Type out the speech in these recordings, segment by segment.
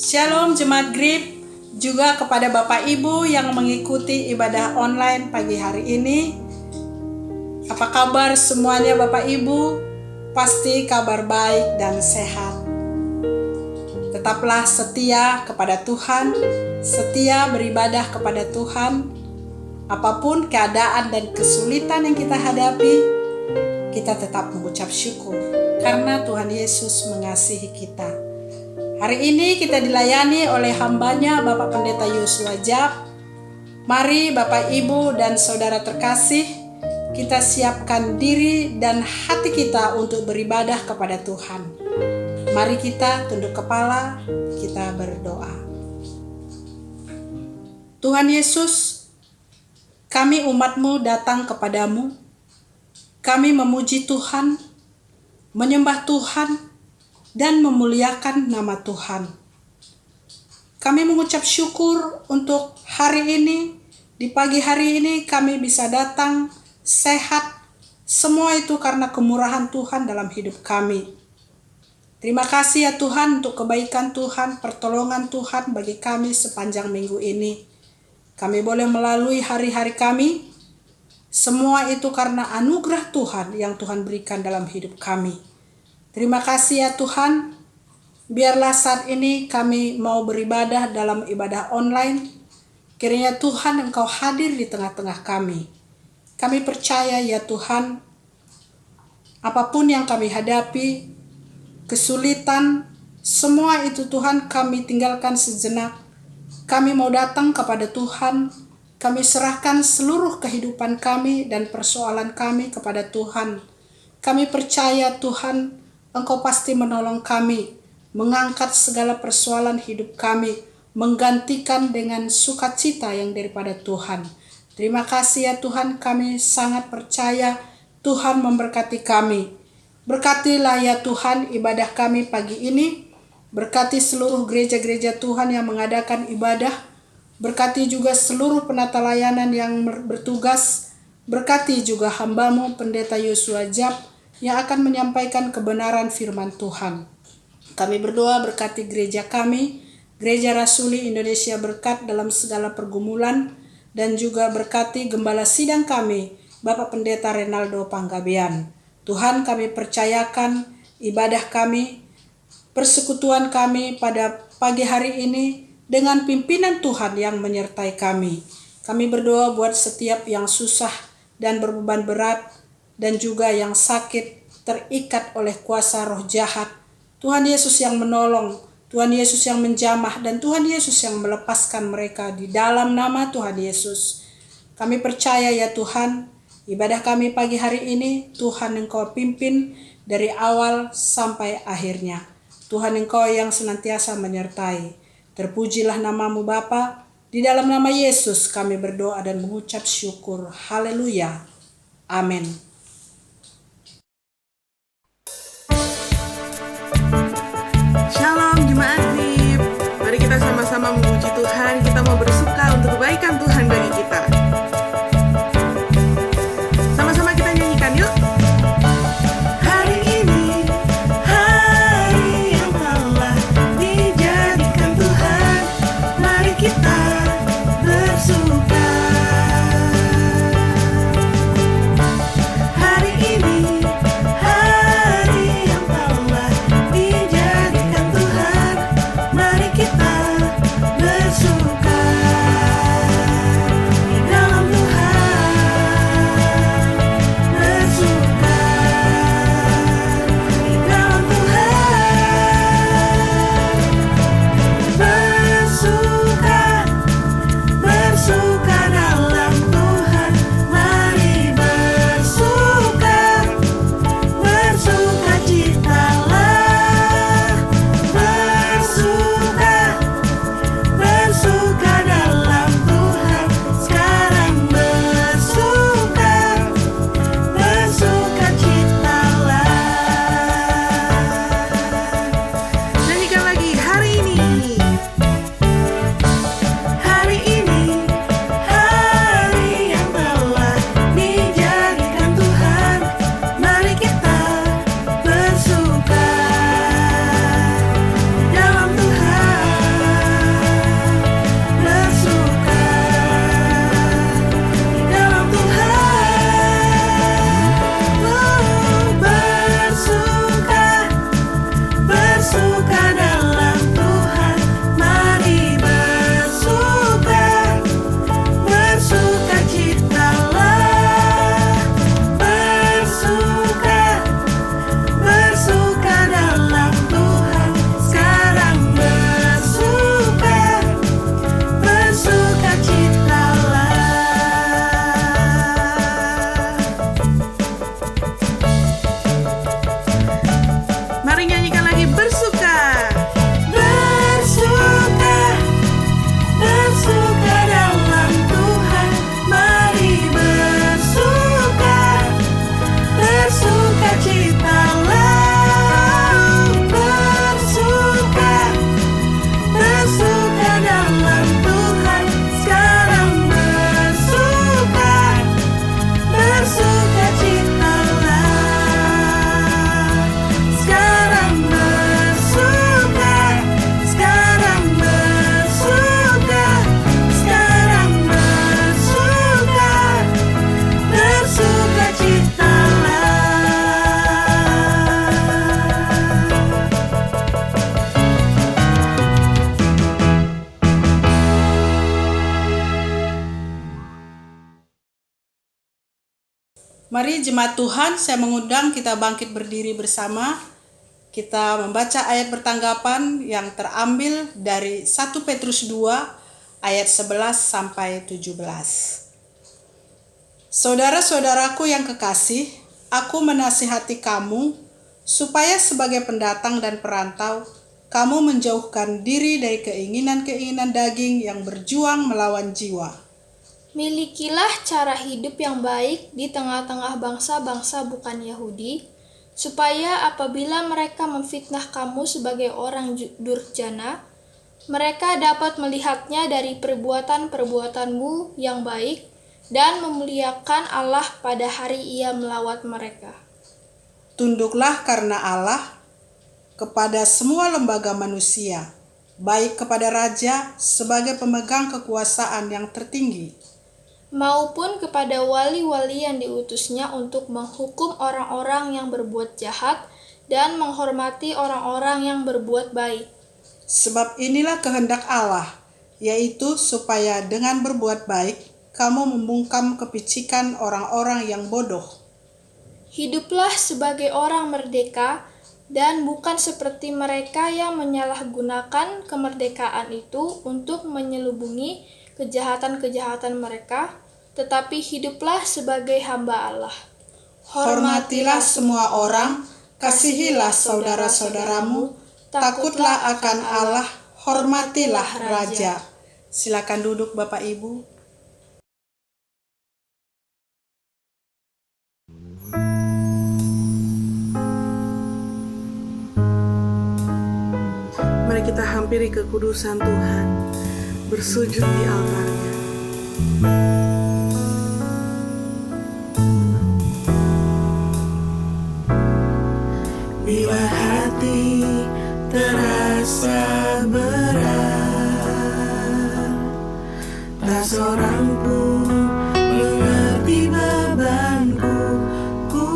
Shalom Jemaat Grip, juga kepada Bapak Ibu yang mengikuti ibadah online pagi hari ini. Apa kabar semuanya Bapak Ibu? Pasti kabar baik dan sehat. Tetaplah setia kepada Tuhan, setia beribadah kepada Tuhan. Apapun keadaan dan kesulitan yang kita hadapi, kita tetap mengucap syukur karena Tuhan Yesus mengasihi kita. Hari ini kita dilayani oleh hambanya Bapak Pendeta Yosua Jab. Mari Bapak Ibu dan Saudara terkasih, kita siapkan diri dan hati kita untuk beribadah kepada Tuhan. Mari kita tunduk kepala, kita berdoa. Tuhan Yesus, kami umat-Mu datang kepadamu. Kami memuji Tuhan, menyembah Tuhan, dan memuliakan nama Tuhan. Kami mengucap syukur untuk hari ini. Di pagi hari ini kami bisa datang sehat. Semua itu karena kemurahan Tuhan dalam hidup kami. Terima kasih ya Tuhan untuk kebaikan Tuhan, pertolongan Tuhan bagi kami sepanjang minggu ini. Kami boleh melalui hari-hari kami. Semua itu karena anugerah Tuhan yang Tuhan berikan dalam hidup kami. Terima kasih ya Tuhan, biarlah saat ini kami mau beribadah dalam ibadah online. Kiranya Tuhan Engkau hadir di tengah-tengah kami. Kami percaya ya Tuhan, apapun yang kami hadapi, kesulitan, semua itu Tuhan kami tinggalkan sejenak. Kami mau datang kepada Tuhan, kami serahkan seluruh kehidupan kami dan persoalan kami kepada Tuhan. Kami percaya Tuhan, Engkau pasti menolong kami, mengangkat segala persoalan hidup kami, menggantikan dengan sukacita yang daripada Tuhan. Terima kasih ya Tuhan, kami sangat percaya Tuhan memberkati kami. Berkatilah ya Tuhan ibadah kami pagi ini, berkati seluruh gereja-gereja Tuhan yang mengadakan ibadah, berkati juga seluruh penata layanan yang bertugas, berkati juga hamba-Mu Pendeta Yosua Jab, yang akan menyampaikan kebenaran firman Tuhan. Kami berdoa berkati gereja kami, Gereja Rasuli Indonesia Berkat dalam segala pergumulan, dan juga berkati gembala sidang kami, Bapak Pendeta Renaldo Panggabean. Tuhan, kami percayakan ibadah kami, persekutuan kami pada pagi hari ini dengan pimpinan Tuhan yang menyertai kami. Kami berdoa buat setiap yang susah dan berbeban berat, dan juga yang sakit, terikat oleh kuasa roh jahat. Tuhan Yesus yang menolong, Tuhan Yesus yang menjamah, dan Tuhan Yesus yang melepaskan mereka di dalam nama Tuhan Yesus. Kami percaya ya Tuhan, ibadah kami pagi hari ini, Tuhan Engkau pimpin dari awal sampai akhirnya. Tuhan Engkau yang senantiasa menyertai. Terpujilah nama-Mu Bapa, di dalam nama Yesus kami berdoa dan mengucap syukur. Haleluya. Amin. Shalom Jemaat Grip. Mari kita sama-sama memuji Tuhan. Kita mau bersuka untuk kebaikan Tuhan bagi kita. Sama-sama kita nyanyikan yuk. Hari ini, hari yang telah dijadikan Tuhan. Mari kita bersuka. Mari jemaat Tuhan, saya mengundang kita bangkit berdiri bersama. Kita membaca ayat bertanggapan yang terambil dari 1 Petrus 2 ayat 11 sampai 17. Saudara-saudaraku yang kekasih, aku menasihati kamu supaya sebagai pendatang dan perantau, kamu menjauhkan diri dari keinginan-keinginan daging yang berjuang melawan jiwa. Milikilah cara hidup yang baik di tengah-tengah bangsa-bangsa bukan Yahudi, supaya apabila mereka memfitnah kamu sebagai orang durjana, mereka dapat melihatnya dari perbuatan-perbuatanmu yang baik dan memuliakan Allah pada hari Ia melawat mereka. Tunduklah karena Allah kepada semua lembaga manusia, baik kepada raja sebagai pemegang kekuasaan yang tertinggi, maupun kepada wali-wali yang diutusnya untuk menghukum orang-orang yang berbuat jahat dan menghormati orang-orang yang berbuat baik. Sebab inilah kehendak Allah, yaitu supaya dengan berbuat baik, kamu membungkam kepicikan orang-orang yang bodoh. Hiduplah sebagai orang merdeka, dan bukan seperti mereka yang menyalahgunakan kemerdekaan itu untuk menyelubungi kejahatan-kejahatan mereka, tetapi hiduplah sebagai hamba Allah. Hormatilah semua orang, kasihilah saudara-saudaramu, takutlah akan Allah, hormatilah raja. Silakan duduk Bapak Ibu. Mari kita hampiri kekudusan Tuhan, bersujud di altarnya. Bila hati terasa berat, tak seorang pun mengerti bebanku, ku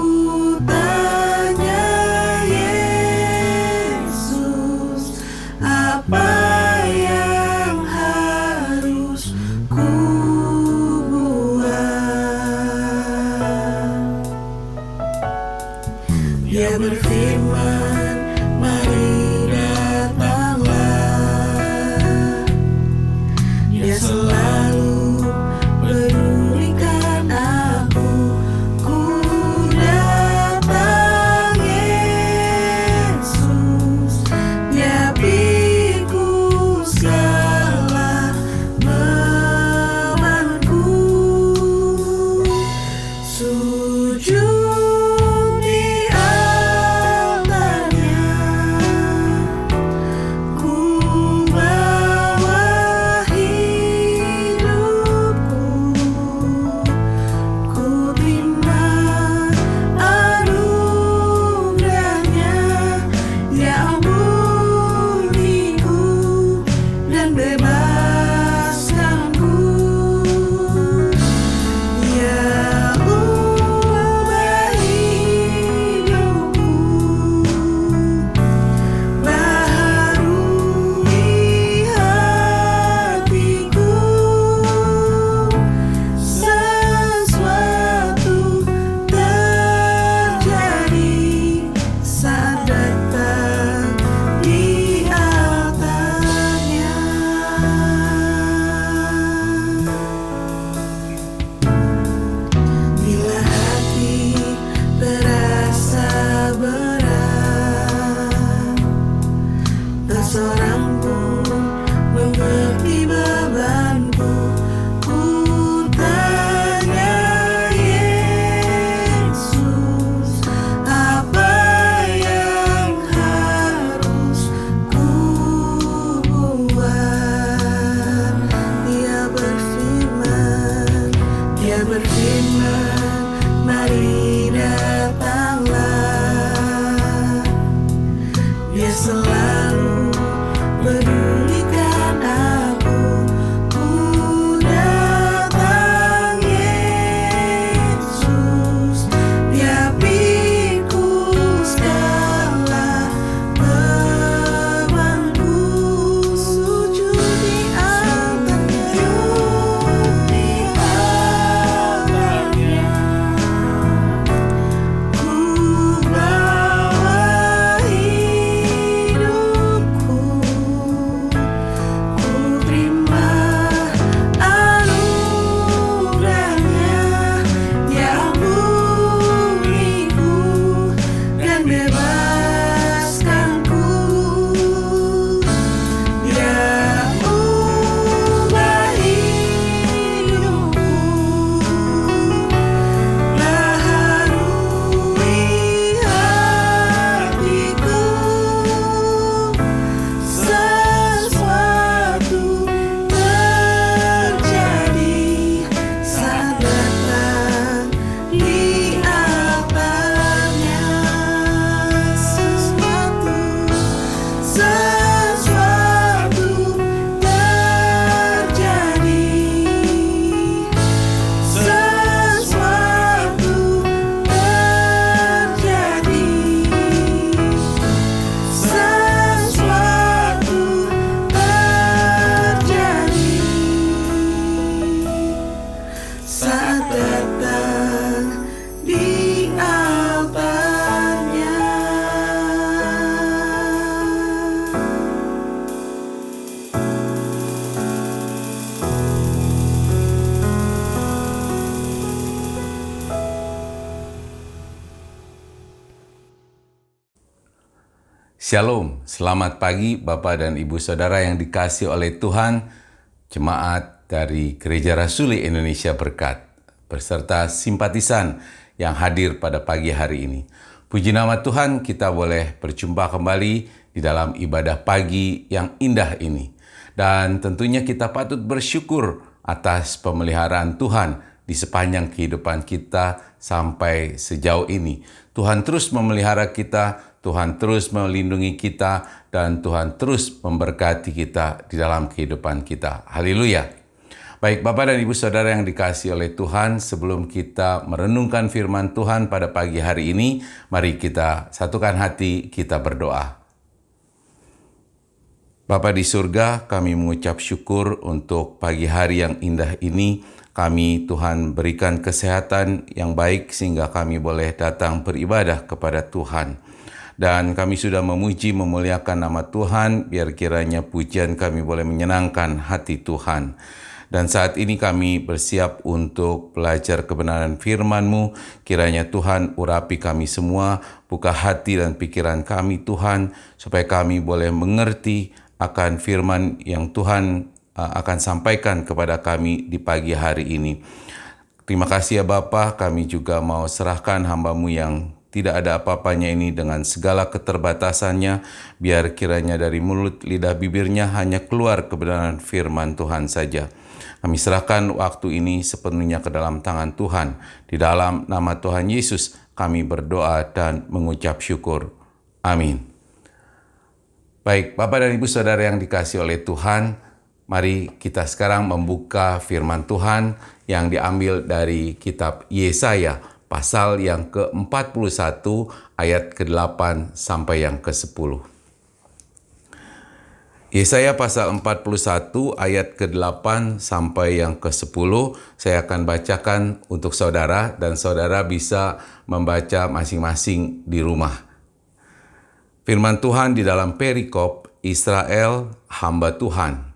tanya Yesus, apa yang harus ku buat? Dia berfirman, mari datanglah. Dia selalu pedulikan aku. Ku datang Yesus, Dia pikul segala bebanku. Sujud di altarnya, ku bawa hidupku, ku terima anugerahnya, Dia ampuniku dan bebaskanku. Dia ubah hidupku, baharui hatiku, sesuatu terjadi saat datang di altarnya. Bila hati terasa berat, tak seorang pun mengerti bebanku, ku tanya Yesus, apa yang harus ku buat? Dia berfirman, mari datanglah. Dia selalu pedulikan aku. Ku datang Yesus, Dia pikul segala bebanku. Sujud di altarnya, Shalom, selamat pagi Bapak dan Ibu Saudara yang dikasihi oleh Tuhan, jemaat dari Gereja Rasuli Indonesia Berkat, beserta simpatisan yang hadir pada pagi hari ini. Puji nama Tuhan, kita boleh berjumpa kembali di dalam ibadah pagi yang indah ini. Dan tentunya kita patut bersyukur atas pemeliharaan Tuhan di sepanjang kehidupan kita sampai sejauh ini. Tuhan terus memelihara kita, Tuhan terus melindungi kita, dan Tuhan terus memberkati kita di dalam kehidupan kita. Haleluya. Baik Bapak dan Ibu Saudara yang dikasihi oleh Tuhan, sebelum kita merenungkan firman Tuhan pada pagi hari ini, mari kita satukan hati, kita berdoa. Bapa di surga, kami mengucap syukur untuk pagi hari yang indah ini. Kami Tuhan berikan kesehatan yang baik sehingga kami boleh datang beribadah kepada Tuhan. Dan kami sudah memuji, memuliakan nama Tuhan, biar kiranya pujian kami boleh menyenangkan hati Tuhan. Dan saat ini kami bersiap untuk belajar kebenaran firman-Mu. Kiranya Tuhan urapi kami semua, buka hati dan pikiran kami Tuhan, supaya kami boleh mengerti akan firman yang Tuhan akan sampaikan kepada kami di pagi hari ini. Terima kasih ya Bapa, kami juga mau serahkan hamba-Mu yang tidak ada apa-apanya ini dengan segala keterbatasannya, biar kiranya dari mulut lidah bibirnya hanya keluar kebenaran firman Tuhan saja. Kami serahkan waktu ini sepenuhnya ke dalam tangan Tuhan. Di dalam nama Tuhan Yesus kami berdoa dan mengucap syukur. Amin. Baik, Bapak dan Ibu Saudara yang dikasihi oleh Tuhan, mari kita sekarang membuka firman Tuhan yang diambil dari kitab Yesaya, pasal yang ke-41 ayat ke-8 sampai yang ke-10. Yesaya pasal 41 ayat ke-8 sampai yang ke-10 saya akan bacakan untuk saudara dan saudara bisa membaca masing-masing di rumah. Firman Tuhan di dalam perikop Israel hamba Tuhan.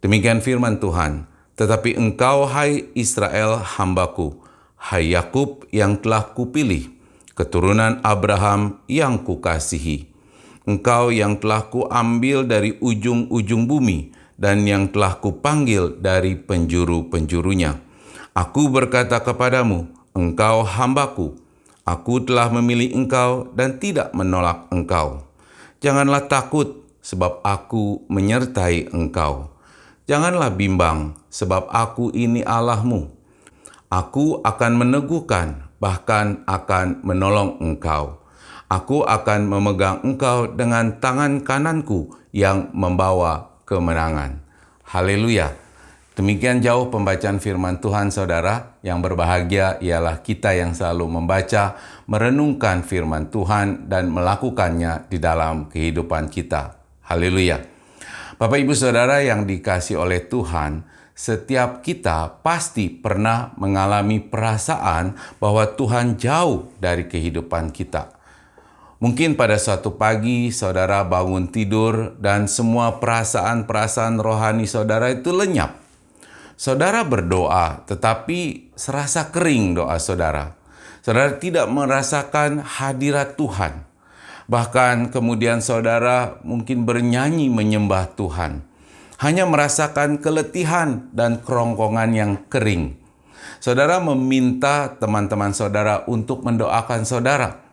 Demikian firman Tuhan, tetapi engkau hai Israel hambaku, hai Yakub yang telah kupilih, keturunan Abraham yang kukasihi. Engkau yang telah kuambil dari ujung-ujung bumi dan yang telah kupanggil dari penjuru-penjurunya. Aku berkata kepadamu, engkau hambaku. Aku telah memilih engkau dan tidak menolak engkau. Janganlah takut, sebab aku menyertai engkau. Janganlah bimbang, sebab aku ini Allahmu. Aku akan meneguhkan, bahkan akan menolong engkau. Aku akan memegang engkau dengan tangan kananku yang membawa kemenangan. Haleluya. Demikian jauh pembacaan firman Tuhan saudara. Yang berbahagia ialah kita yang selalu membaca, merenungkan firman Tuhan dan melakukannya di dalam kehidupan kita. Haleluya. Bapak Ibu Saudara yang dikasihi oleh Tuhan, setiap kita pasti pernah mengalami perasaan bahwa Tuhan jauh dari kehidupan kita. Mungkin pada suatu pagi saudara bangun tidur dan semua perasaan-perasaan rohani saudara itu lenyap. Saudara berdoa tetapi serasa kering doa saudara. Saudara tidak merasakan hadirat Tuhan. Bahkan kemudian saudara mungkin bernyanyi menyembah Tuhan. Hanya merasakan keletihan dan kerongkongan yang kering. Saudara meminta teman-teman saudara untuk mendoakan saudara.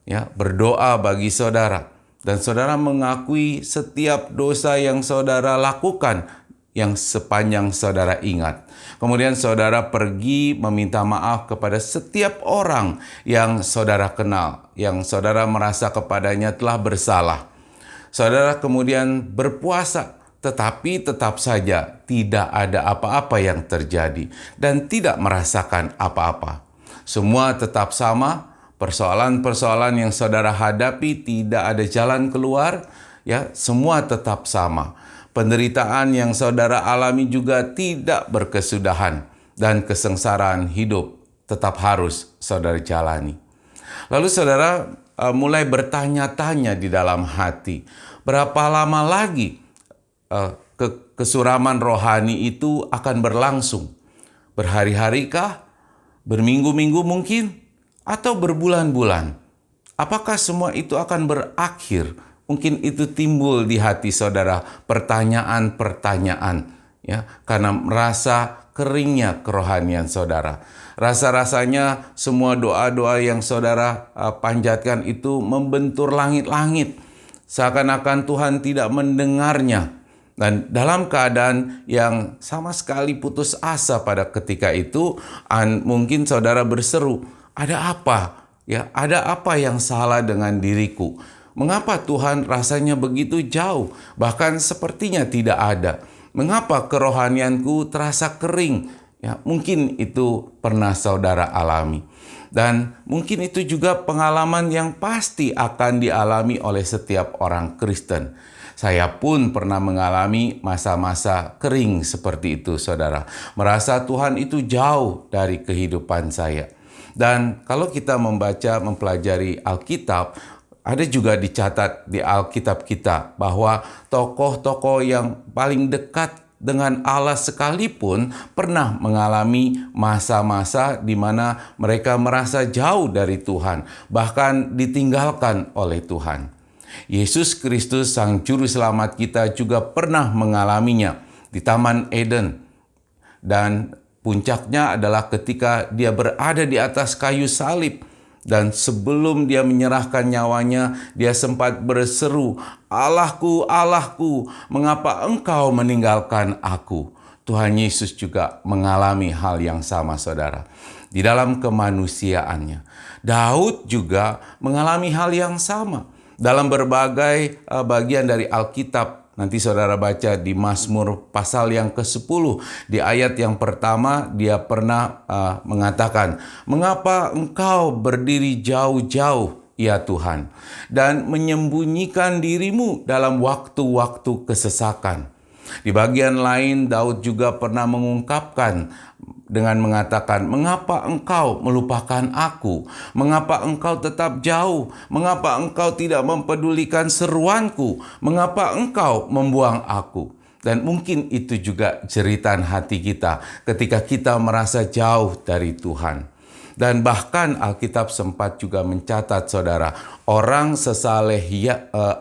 Ya, berdoa bagi saudara. Dan saudara mengakui setiap dosa yang saudara lakukan yang sepanjang saudara ingat. Kemudian saudara pergi meminta maaf kepada setiap orang yang saudara kenal, yang saudara merasa kepadanya telah bersalah. Saudara kemudian berpuasa, tetapi tetap saja tidak ada apa-apa yang terjadi dan tidak merasakan apa-apa. Semua tetap sama, persoalan-persoalan yang saudara hadapi tidak ada jalan keluar, ya, semua tetap sama. Penderitaan yang saudara alami juga tidak berkesudahan dan kesengsaraan hidup tetap harus saudara jalani. Lalu saudara mulai bertanya-tanya di dalam hati, berapa lama lagi kesuraman rohani itu akan berlangsung? Berhari-hari kah? Berminggu-minggu mungkin? Atau berbulan-bulan? apakah semua itu akan berakhir? Mungkin itu timbul di hati saudara pertanyaan-pertanyaan, ya, karena merasa keringnya kerohanian saudara. Rasa-rasanya semua doa-doa yang saudara panjatkan itu membentur langit-langit. Seakan-akan Tuhan tidak mendengarnya. Dan dalam keadaan yang sama sekali putus asa pada ketika itu, mungkin saudara berseru, ada apa? Ya, ada apa yang salah dengan diriku? Mengapa Tuhan rasanya begitu jauh? Bahkan sepertinya tidak ada. Mengapa kerohanianku terasa kering? Ya, mungkin itu pernah saudara alami. Dan mungkin itu juga pengalaman yang pasti akan dialami oleh setiap orang Kristen. Saya pun pernah mengalami masa-masa kering seperti itu, saudara. Merasa Tuhan itu jauh dari kehidupan saya. Dan kalau kita mempelajari Alkitab, ada juga dicatat di Alkitab kita bahwa tokoh-tokoh yang paling dekat dengan Allah sekalipun pernah mengalami masa-masa di mana mereka merasa jauh dari Tuhan, bahkan ditinggalkan oleh Tuhan. Yesus Kristus, Sang Juru Selamat kita, juga pernah mengalaminya di Taman Eden. Dan puncaknya adalah ketika dia berada di atas kayu salib. Dan sebelum dia menyerahkan nyawanya, dia sempat berseru, "Allahku, Allahku, mengapa engkau meninggalkan aku?" Tuhan Yesus juga mengalami hal yang sama, saudara. Di dalam kemanusiaannya. Daud juga mengalami hal yang sama. Dalam berbagai bagian dari Alkitab, nanti saudara baca di Mazmur pasal yang ke-10. Di ayat yang pertama dia pernah mengatakan, "Mengapa engkau berdiri jauh-jauh, ya Tuhan, dan menyembunyikan dirimu dalam waktu-waktu kesesakan?" Di bagian lain Daud juga pernah mengungkapkan dengan mengatakan, "Mengapa engkau melupakan aku? Mengapa engkau tetap jauh? Mengapa engkau tidak mempedulikan seruanku? Mengapa engkau membuang aku?" Dan mungkin itu juga jeritan hati kita ketika kita merasa jauh dari Tuhan. Dan bahkan Alkitab sempat juga mencatat, saudara, orang sesaleh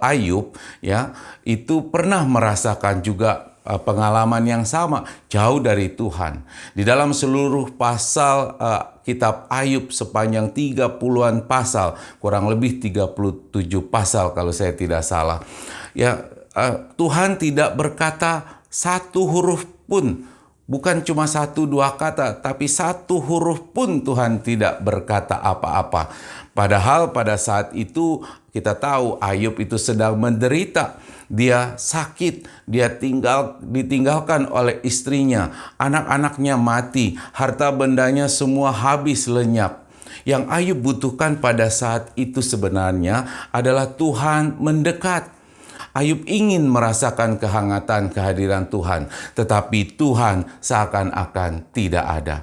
Ayub, ya, itu pernah merasakan juga pengalaman yang sama, jauh dari Tuhan. Di dalam seluruh pasal kitab Ayub sepanjang 30-an pasal, kurang lebih 37 pasal kalau saya tidak salah. Ya, Tuhan tidak berkata satu huruf pun, bukan cuma 1-2 kata, tapi satu huruf pun Tuhan tidak berkata apa-apa. Padahal pada saat itu kita tahu Ayub itu sedang menderita. Dia sakit, dia ditinggalkan oleh istrinya, anak-anaknya mati, harta bendanya semua habis lenyap. Yang Ayub butuhkan pada saat itu sebenarnya adalah Tuhan mendekat. Ayub ingin merasakan kehangatan kehadiran Tuhan, tetapi Tuhan seakan-akan tidak ada.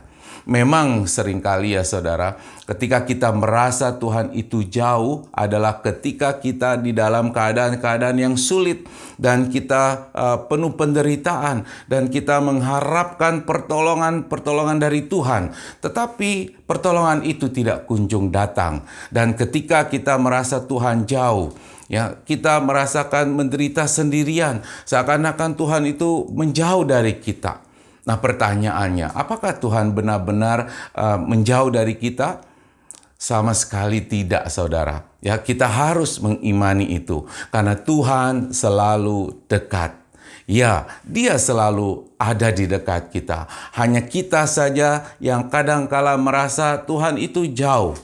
Memang seringkali ya saudara, ketika kita merasa Tuhan itu jauh adalah ketika kita di dalam keadaan-keadaan yang sulit dan kita penuh penderitaan dan kita mengharapkan pertolongan dari Tuhan. Tetapi pertolongan itu tidak kunjung datang. Dan ketika kita merasa Tuhan jauh, ya, kita merasakan menderita sendirian, seakan-akan Tuhan itu menjauh dari kita. Nah, pertanyaannya, apakah Tuhan benar-benar menjauh dari kita? Sama sekali tidak, saudara. Ya, kita harus mengimani itu karena Tuhan selalu dekat. Ya, Dia selalu ada di dekat kita. Hanya kita saja yang kadang-kala merasa Tuhan itu jauh.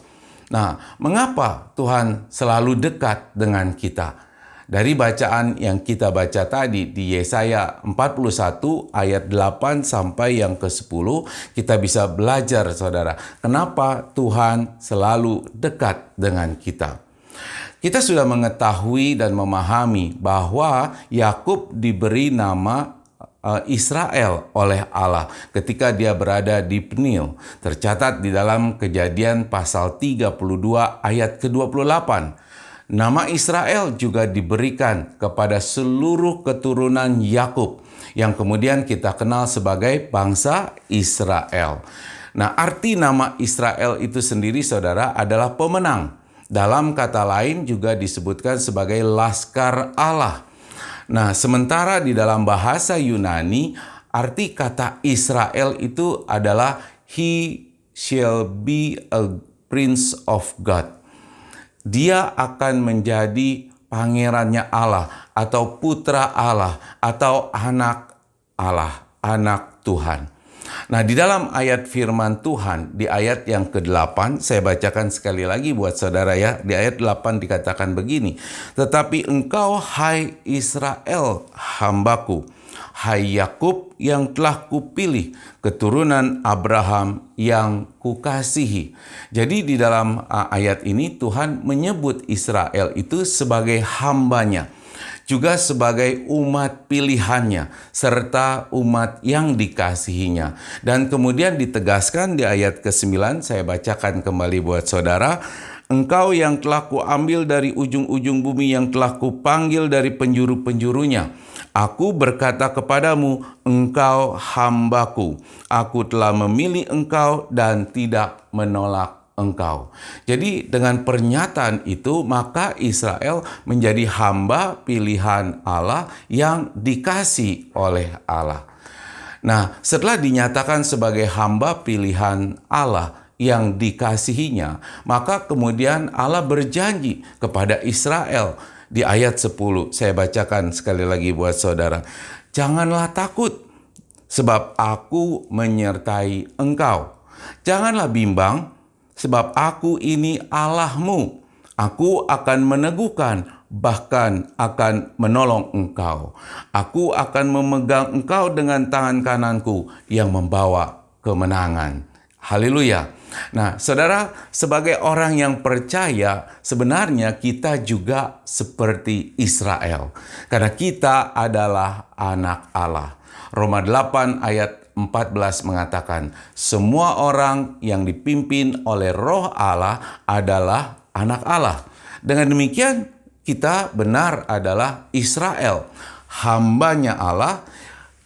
Nah, mengapa Tuhan selalu dekat dengan kita? Dari bacaan yang kita baca tadi di Yesaya 41 ayat 8 sampai yang ke-10, kita bisa belajar, saudara, kenapa Tuhan selalu dekat dengan kita. Kita sudah mengetahui dan memahami bahwa Yakub diberi nama Israel oleh Allah ketika dia berada di Penil. Tercatat di dalam Kejadian pasal 32 ayat ke-28. Nama Israel juga diberikan kepada seluruh keturunan Yakub yang kemudian kita kenal sebagai bangsa Israel. Nah, arti nama Israel itu sendiri, saudara, adalah pemenang. Dalam kata lain juga disebutkan sebagai laskar Allah. Nah, sementara di dalam bahasa Yunani, arti kata Israel itu adalah He shall be a prince of God. Dia akan menjadi pangerannya Allah, atau putra Allah, atau anak Allah, anak Tuhan. Nah, di dalam ayat firman Tuhan, di ayat yang ke-8, saya bacakan sekali lagi buat saudara ya. Di ayat 8 dikatakan begini, "Tetapi engkau, hai Israel, hambaku, hai Yakub yang telah kupilih, keturunan Abraham yang kukasihi." Jadi di dalam ayat ini Tuhan menyebut Israel itu sebagai hambanya, juga sebagai umat pilihannya, serta umat yang dikasihinya. Dan kemudian ditegaskan di ayat ke-9, saya bacakan kembali buat saudara, "Engkau yang telah kuambil dari ujung-ujung bumi, yang telah kupanggil dari penjuru-penjurunya. Aku berkata kepadamu, engkau hambaku. Aku telah memilih engkau dan tidak menolak engkau." Jadi dengan pernyataan itu maka Israel menjadi hamba pilihan Allah yang dikasih oleh Allah. Nah, setelah dinyatakan sebagai hamba pilihan Allah yang dikasihinya, maka kemudian Allah berjanji kepada Israel di ayat 10. Saya bacakan sekali lagi buat saudara. "Janganlah takut, sebab aku menyertai engkau. Janganlah bimbang, sebab aku ini Allahmu. Aku akan meneguhkan, bahkan akan menolong engkau. Aku akan memegang engkau dengan tangan kananku yang membawa kemenangan." Haleluya. Nah, saudara, sebagai orang yang percaya, sebenarnya kita juga seperti Israel. Karena kita adalah anak Allah. Roma 8 ayat 14 mengatakan, semua orang yang dipimpin oleh Roh Allah adalah anak Allah. Dengan demikian, kita benar adalah Israel, hambanya Allah.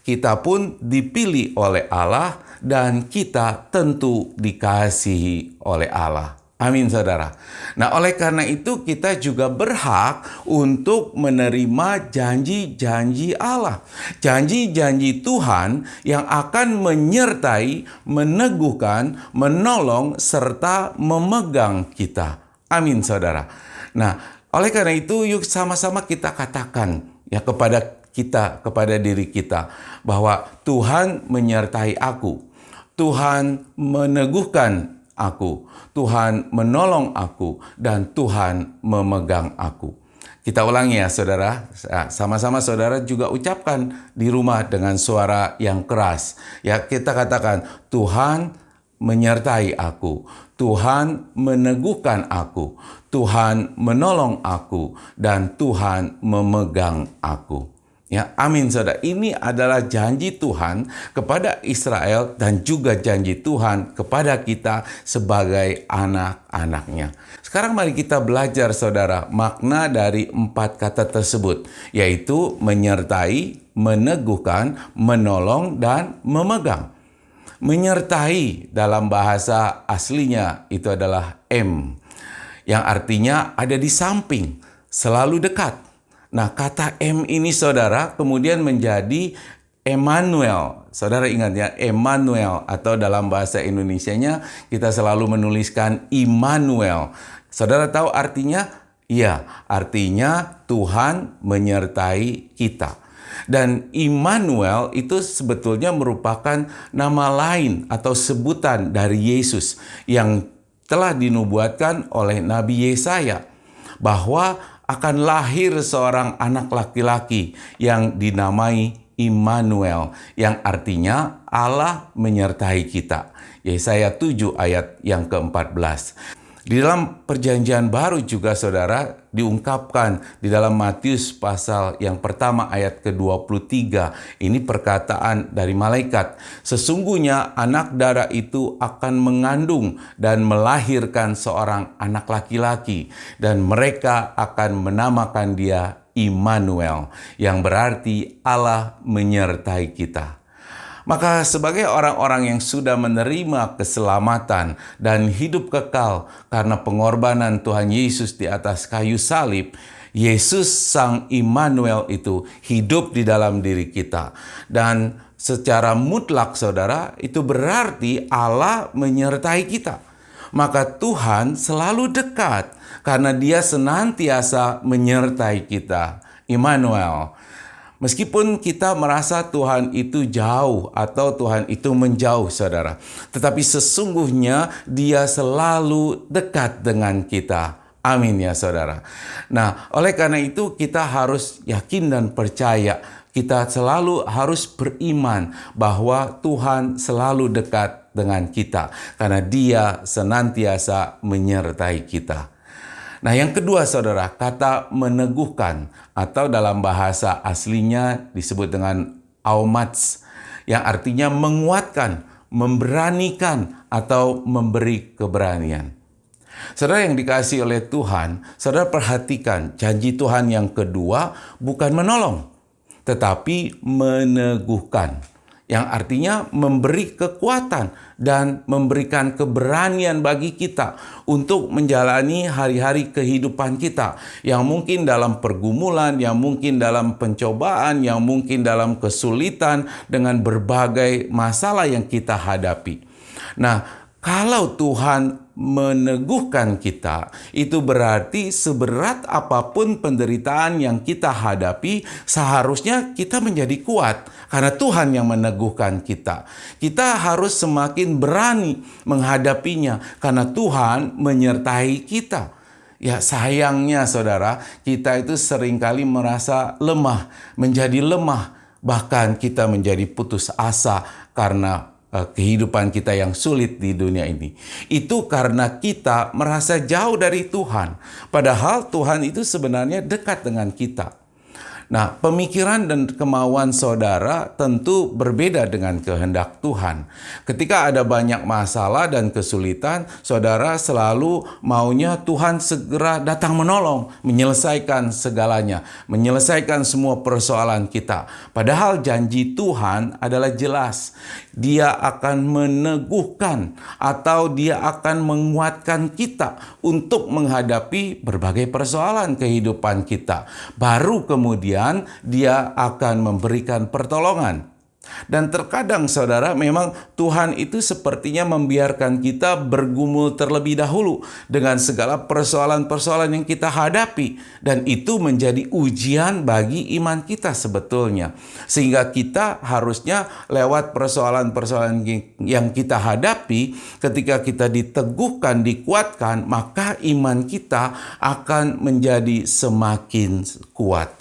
Kita pun dipilih oleh Allah dan kita tentu dikasihi oleh Allah. Amin, saudara. Nah, oleh karena itu kita juga berhak untuk menerima janji-janji Allah. Janji-janji Tuhan yang akan menyertai, meneguhkan, menolong, serta memegang kita. Amin, saudara. Nah, oleh karena itu yuk sama-sama kita katakan ya kepada diri kita bahwa Tuhan menyertai aku. Tuhan meneguhkan aku, Tuhan menolong aku, dan Tuhan memegang aku. Kita ulangi ya saudara, sama-sama saudara juga ucapkan di rumah dengan suara yang keras. Ya, kita katakan, Tuhan menyertai aku, Tuhan meneguhkan aku, Tuhan menolong aku, dan Tuhan memegang aku. Ya, amin saudara. Ini adalah janji Tuhan kepada Israel dan juga janji Tuhan kepada kita sebagai anak-anaknya. Sekarang mari kita belajar saudara makna dari 4 kata tersebut, yaitu menyertai, meneguhkan, menolong, dan memegang. Menyertai dalam bahasa aslinya itu adalah M, yang artinya ada di samping, selalu dekat. Nah, kata M ini saudara kemudian menjadi Emmanuel. Saudara ingat ya, Emmanuel, atau dalam bahasa Indonesianya kita selalu menuliskan Immanuel. Saudara tahu artinya? Iya, artinya Tuhan menyertai kita. Dan Immanuel itu sebetulnya merupakan nama lain atau sebutan dari Yesus yang telah dinubuatkan oleh Nabi Yesaya bahwa akan lahir seorang anak laki-laki yang dinamai Immanuel, yang artinya Allah menyertai kita. Yesaya 7 ayat yang ke-14. Di dalam perjanjian baru juga saudara diungkapkan di dalam Matius pasal yang pertama ayat ke-23. Ini perkataan dari malaikat. Sesungguhnya anak darah itu akan mengandung dan melahirkan seorang anak laki-laki. Dan mereka akan menamakan dia Immanuel, yang berarti Allah menyertai kita. Maka sebagai orang-orang yang sudah menerima keselamatan dan hidup kekal karena pengorbanan Tuhan Yesus di atas kayu salib, Yesus Sang Immanuel itu hidup di dalam diri kita. Dan secara mutlak saudara, itu berarti Allah menyertai kita. Maka Tuhan selalu dekat karena Dia senantiasa menyertai kita. Immanuel. Meskipun kita merasa Tuhan itu jauh atau Tuhan itu menjauh, saudara, tetapi sesungguhnya Dia selalu dekat dengan kita. Amin ya saudara. Nah, oleh karena itu kita harus yakin dan percaya. Kita selalu harus beriman bahwa Tuhan selalu dekat dengan kita karena Dia senantiasa menyertai kita. Nah, yang kedua saudara, kata meneguhkan atau dalam bahasa aslinya disebut dengan aumats, yang artinya menguatkan, memberanikan atau memberi keberanian. Saudara yang dikasihi oleh Tuhan, saudara perhatikan janji Tuhan yang kedua bukan menolong, tetapi meneguhkan. Yang artinya memberi kekuatan dan memberikan keberanian bagi kita untuk menjalani hari-hari kehidupan kita. Yang mungkin dalam pergumulan, yang mungkin dalam pencobaan, yang mungkin dalam kesulitan dengan berbagai masalah yang kita hadapi. Nah, kalau Tuhan meneguhkan kita, itu berarti seberat apapun penderitaan yang kita hadapi, seharusnya kita menjadi kuat karena Tuhan yang meneguhkan kita. Kita harus semakin berani menghadapinya karena Tuhan menyertai kita. Ya, sayangnya saudara, kita itu seringkali merasa lemah, menjadi lemah, bahkan kita menjadi putus asa karena kehidupan kita yang sulit di dunia ini. Itu karena kita merasa jauh dari Tuhan. Padahal Tuhan itu sebenarnya dekat dengan kita. Nah, pemikiran dan kemauan saudara tentu berbeda dengan kehendak Tuhan. Ketika ada banyak masalah dan kesulitan, saudara selalu maunya Tuhan segera datang menolong, menyelesaikan segalanya, menyelesaikan semua persoalan kita. Padahal janji Tuhan adalah jelas. Dia akan meneguhkan atau Dia akan menguatkan kita untuk menghadapi berbagai persoalan kehidupan kita. Baru kemudian Dia akan memberikan pertolongan. Dan terkadang saudara, memang Tuhan itu sepertinya membiarkan kita bergumul terlebih dahulu dengan segala persoalan-persoalan yang kita hadapi. Dan itu menjadi ujian bagi iman kita sebetulnya. Sehingga kita harusnya lewat persoalan-persoalan yang kita hadapi, ketika kita diteguhkan, dikuatkan, maka iman kita akan menjadi semakin kuat.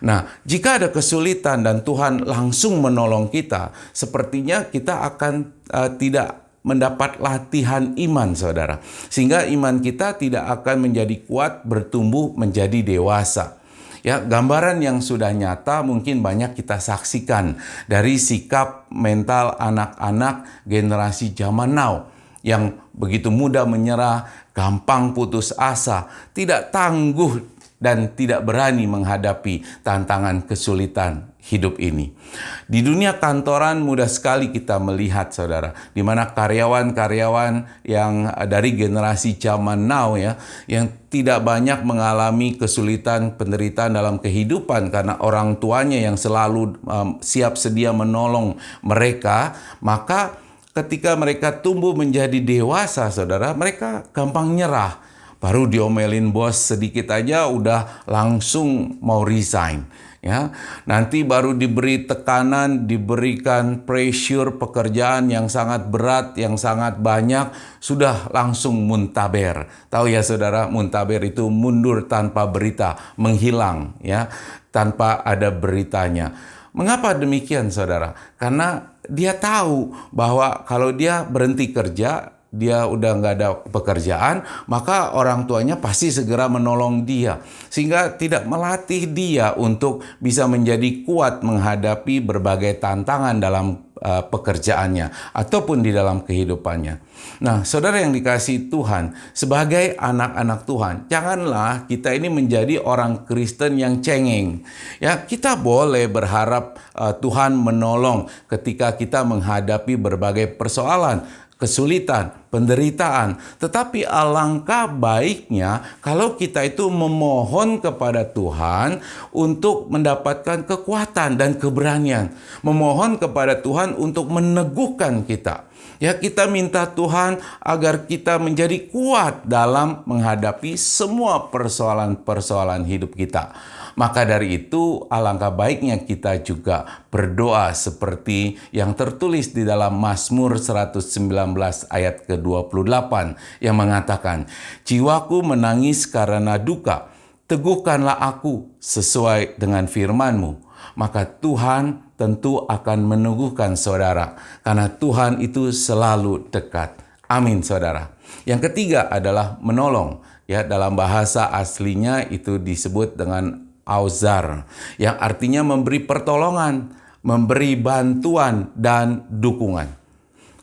Nah, jika ada kesulitan dan Tuhan langsung menolong kita, sepertinya kita akan tidak mendapat latihan iman, saudara. Sehingga iman kita tidak akan menjadi kuat, bertumbuh menjadi dewasa. Ya, gambaran yang sudah nyata mungkin banyak kita saksikan dari sikap mental anak-anak generasi zaman now yang begitu mudah menyerah, gampang putus asa, tidak tangguh dan tidak berani menghadapi tantangan kesulitan hidup ini. Di dunia kantoran mudah sekali kita melihat, saudara, di mana karyawan-karyawan yang dari generasi zaman now ya, yang tidak banyak mengalami kesulitan, penderitaan dalam kehidupan karena orang tuanya yang selalu siap sedia menolong mereka, maka ketika mereka tumbuh menjadi dewasa, saudara, mereka gampang nyerah. Baru diomelin bos sedikit aja udah langsung mau resign. Ya, nanti baru diberi tekanan, diberikan pressure pekerjaan yang sangat berat, yang sangat banyak, sudah langsung muntaber. Tahu ya saudara, muntaber itu mundur tanpa berita, menghilang ya, tanpa ada beritanya. Mengapa demikian saudara? Karena dia tahu bahwa kalau dia berhenti kerja, dia udah nggak ada pekerjaan, maka orang tuanya pasti segera menolong dia. Sehingga tidak melatih dia untuk bisa menjadi kuat menghadapi berbagai tantangan dalam pekerjaannya ataupun di dalam kehidupannya. Nah, saudara yang dikasihi Tuhan, sebagai anak-anak Tuhan, janganlah kita ini menjadi orang Kristen yang cengeng. Ya, kita boleh berharap Tuhan menolong ketika kita menghadapi berbagai persoalan, kesulitan, penderitaan. Tetapi alangkah baiknya kalau kita itu memohon kepada Tuhan untuk mendapatkan kekuatan dan keberanian. Memohon kepada Tuhan untuk meneguhkan kita. Ya, kita minta Tuhan agar kita menjadi kuat dalam menghadapi semua persoalan-persoalan hidup kita. Maka dari itu, alangkah baiknya kita juga berdoa seperti yang tertulis di dalam Mazmur 119 ayat ke-28 yang mengatakan, "Jiwaku menangis karena duka, teguhkanlah aku sesuai dengan firman-Mu." Maka Tuhan tentu akan meneguhkan saudara, karena Tuhan itu selalu dekat. Amin, saudara. Yang ketiga adalah menolong. Ya, dalam bahasa aslinya itu disebut dengan auzar, yang artinya memberi pertolongan, memberi bantuan dan dukungan.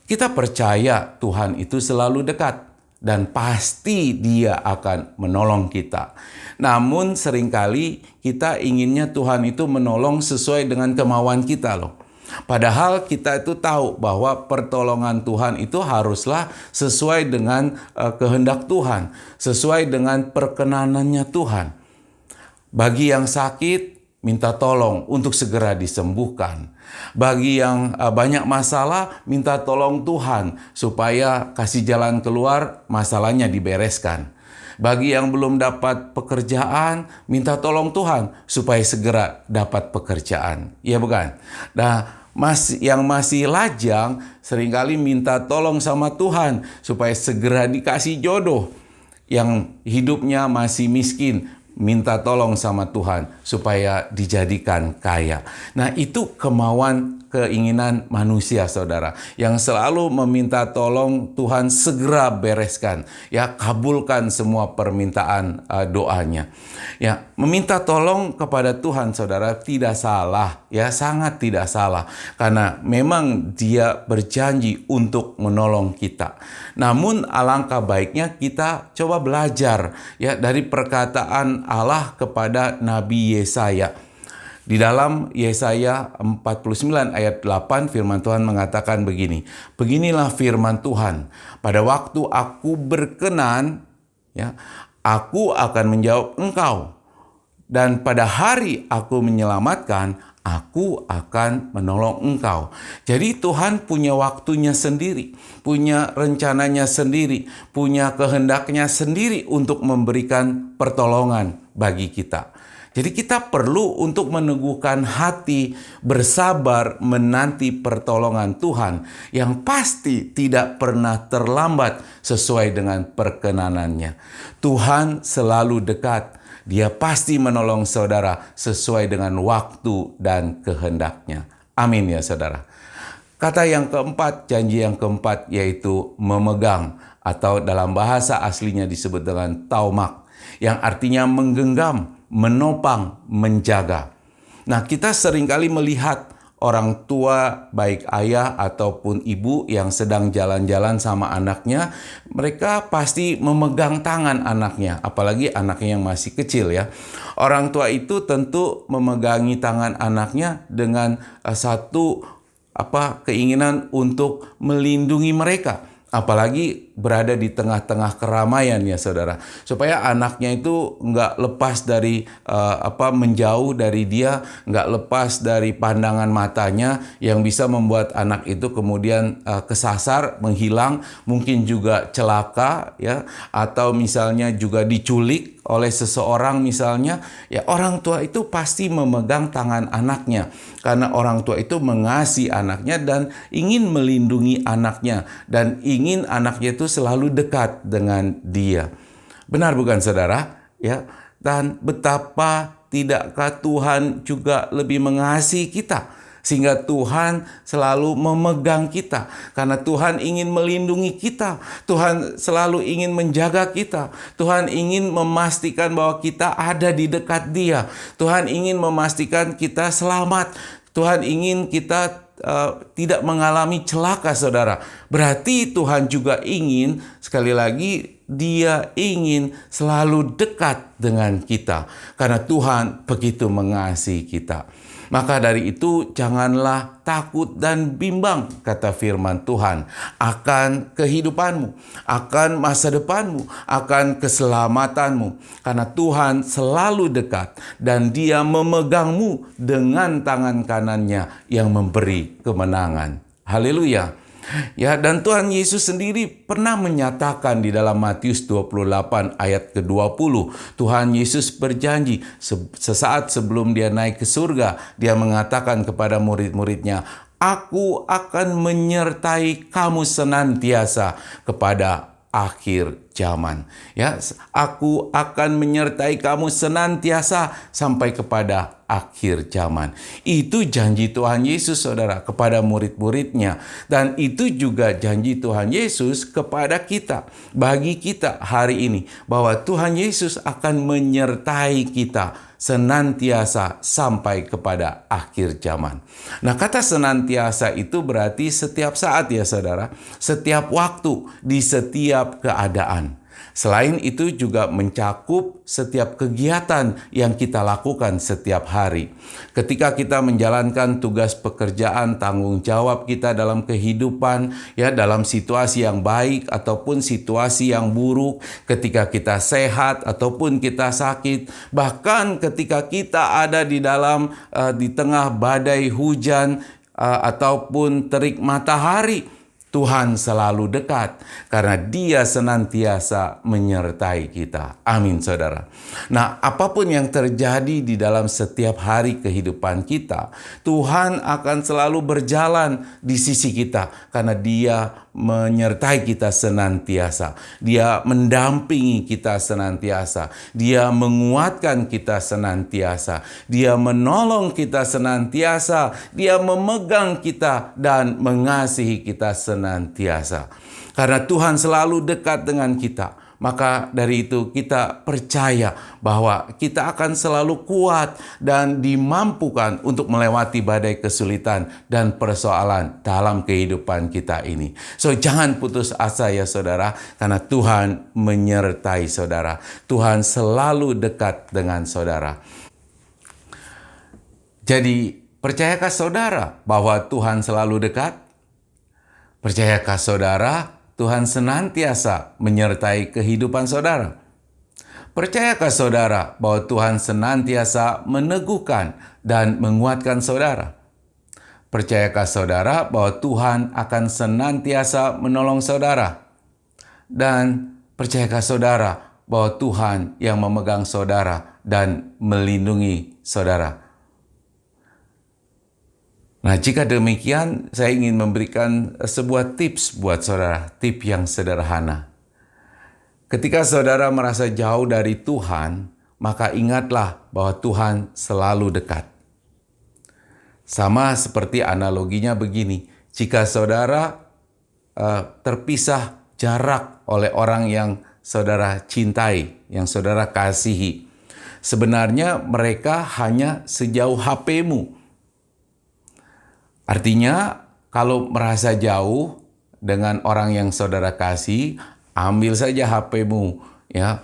Kita percaya Tuhan itu selalu dekat dan pasti Dia akan menolong kita. Namun seringkali kita inginnya Tuhan itu menolong sesuai dengan kemauan kita loh. Padahal kita itu tahu bahwa pertolongan Tuhan itu haruslah sesuai dengan kehendak Tuhan, sesuai dengan perkenanannya Tuhan. Bagi yang sakit, minta tolong untuk segera disembuhkan. Bagi yang banyak masalah, minta tolong Tuhan supaya kasih jalan keluar, masalahnya dibereskan. Bagi yang belum dapat pekerjaan, minta tolong Tuhan supaya segera dapat pekerjaan. Iya bukan? Nah, yang masih lajang seringkali minta tolong sama Tuhan supaya segera dikasih jodoh. Yang hidupnya masih miskin, minta tolong sama Tuhan supaya dijadikan kaya. Nah, itu keinginan manusia, saudara, yang selalu meminta tolong Tuhan segera bereskan, ya, kabulkan semua permintaan doanya. Ya, meminta tolong kepada Tuhan, saudara, tidak salah, ya, sangat tidak salah, karena memang Dia berjanji untuk menolong kita. Namun alangkah baiknya kita coba belajar, ya, dari perkataan Allah kepada Nabi Yesaya. Di dalam Yesaya 49 ayat 8 firman Tuhan mengatakan begini. Beginilah firman Tuhan, pada waktu aku berkenan, ya, aku akan menjawab engkau. Dan pada hari aku menyelamatkan, aku akan menolong engkau. Jadi Tuhan punya waktunya sendiri, punya rencananya sendiri, punya kehendaknya sendiri untuk memberikan pertolongan bagi kita. Jadi kita perlu untuk meneguhkan hati, bersabar menanti pertolongan Tuhan yang pasti tidak pernah terlambat sesuai dengan perkenanannya. Tuhan selalu dekat. Dia pasti menolong saudara sesuai dengan waktu dan kehendaknya. Amin ya saudara. Kata yang keempat, janji yang keempat yaitu memegang, atau dalam bahasa aslinya disebut dengan taumak, yang artinya menggenggam, menopang, menjaga. Nah, kita seringkali melihat orang tua, baik ayah ataupun ibu yang sedang jalan-jalan sama anaknya, mereka pasti memegang tangan anaknya, apalagi anaknya yang masih kecil ya. Orang tua itu tentu memegangi tangan anaknya dengan satu keinginan untuk melindungi mereka. Apalagi berada di tengah-tengah keramaian ya saudara, supaya anaknya itu nggak lepas dari menjauh dari dia, nggak lepas dari pandangan matanya yang bisa membuat anak itu kemudian kesasar, menghilang, mungkin juga celaka ya, atau misalnya juga diculik oleh seseorang misalnya. Ya, orang tua itu pasti memegang tangan anaknya karena orang tua itu mengasihi anaknya dan ingin melindungi anaknya dan ingin anaknya itu selalu dekat dengan dia. Benar bukan saudara? Ya. Dan betapa tidakkah Tuhan juga lebih mengasihi kita, sehingga Tuhan selalu memegang kita karena Tuhan ingin melindungi kita. Tuhan selalu ingin menjaga kita. Tuhan ingin memastikan bahwa kita ada di dekat Dia. Tuhan ingin memastikan kita selamat. Tuhan ingin kita tidak mengalami celaka, saudara. Berarti Tuhan juga ingin, sekali lagi, Dia ingin selalu dekat dengan kita. Karena Tuhan begitu mengasihi kita. Maka dari itu janganlah takut dan bimbang, kata firman Tuhan, akan kehidupanmu, akan masa depanmu, akan keselamatanmu. Karena Tuhan selalu dekat dan Dia memegangmu dengan tangan kanannya yang memberi kemenangan. Haleluya. Ya, dan Tuhan Yesus sendiri pernah menyatakan di dalam Matius 28 ayat ke-20. Tuhan Yesus berjanji sesaat sebelum Dia naik ke surga, Dia mengatakan kepada murid-muridnya, "Aku akan menyertai kamu senantiasa kepada akhir zaman." Ya, aku akan menyertai kamu senantiasa sampai kepada akhir zaman. Itu janji Tuhan Yesus, saudara, kepada murid-muridnya. Dan itu juga janji Tuhan Yesus kepada kita, bagi kita hari ini, bahwa Tuhan Yesus akan menyertai kita senantiasa sampai kepada akhir zaman. Nah, kata senantiasa itu berarti setiap saat, ya saudara, setiap waktu, di setiap keadaan. Selain itu juga mencakup setiap kegiatan yang kita lakukan setiap hari. Ketika kita menjalankan tugas pekerjaan, tanggung jawab kita dalam kehidupan, ya, dalam situasi yang baik ataupun situasi yang buruk, ketika kita sehat ataupun kita sakit, bahkan ketika kita ada di tengah badai hujan ataupun terik matahari, Tuhan selalu dekat karena Dia senantiasa menyertai kita. Amin, saudara. Nah, apapun yang terjadi di dalam setiap hari kehidupan kita, Tuhan akan selalu berjalan di sisi kita karena Dia menyertai kita senantiasa. Dia mendampingi kita senantiasa. Dia menguatkan kita senantiasa. Dia menolong kita senantiasa. Dia memegang kita dan mengasihi kita senantiasa. Karena Tuhan selalu dekat dengan kita, maka dari itu kita percaya bahwa kita akan selalu kuat dan dimampukan untuk melewati badai kesulitan dan persoalan dalam kehidupan kita ini. So, jangan putus asa, ya saudara, karena Tuhan menyertai saudara. Tuhan selalu dekat dengan saudara. Jadi, percayakah saudara bahwa Tuhan selalu dekat? Percayakah saudara Tuhan senantiasa menyertai kehidupan saudara? Percayakah saudara bahwa Tuhan senantiasa meneguhkan dan menguatkan saudara? Percayakah saudara bahwa Tuhan akan senantiasa menolong saudara? Dan percayakah saudara bahwa Tuhan yang memegang saudara dan melindungi saudara? Nah, jika demikian, saya ingin memberikan sebuah tips buat saudara, tips yang sederhana. Ketika saudara merasa jauh dari Tuhan, maka ingatlah bahwa Tuhan selalu dekat. Sama seperti analoginya begini, jika saudara terpisah jarak oleh orang yang saudara cintai, yang saudara kasihi, sebenarnya mereka hanya sejauh HP-mu. Artinya, kalau merasa jauh dengan orang yang saudara kasih, ambil saja HP-mu, ya,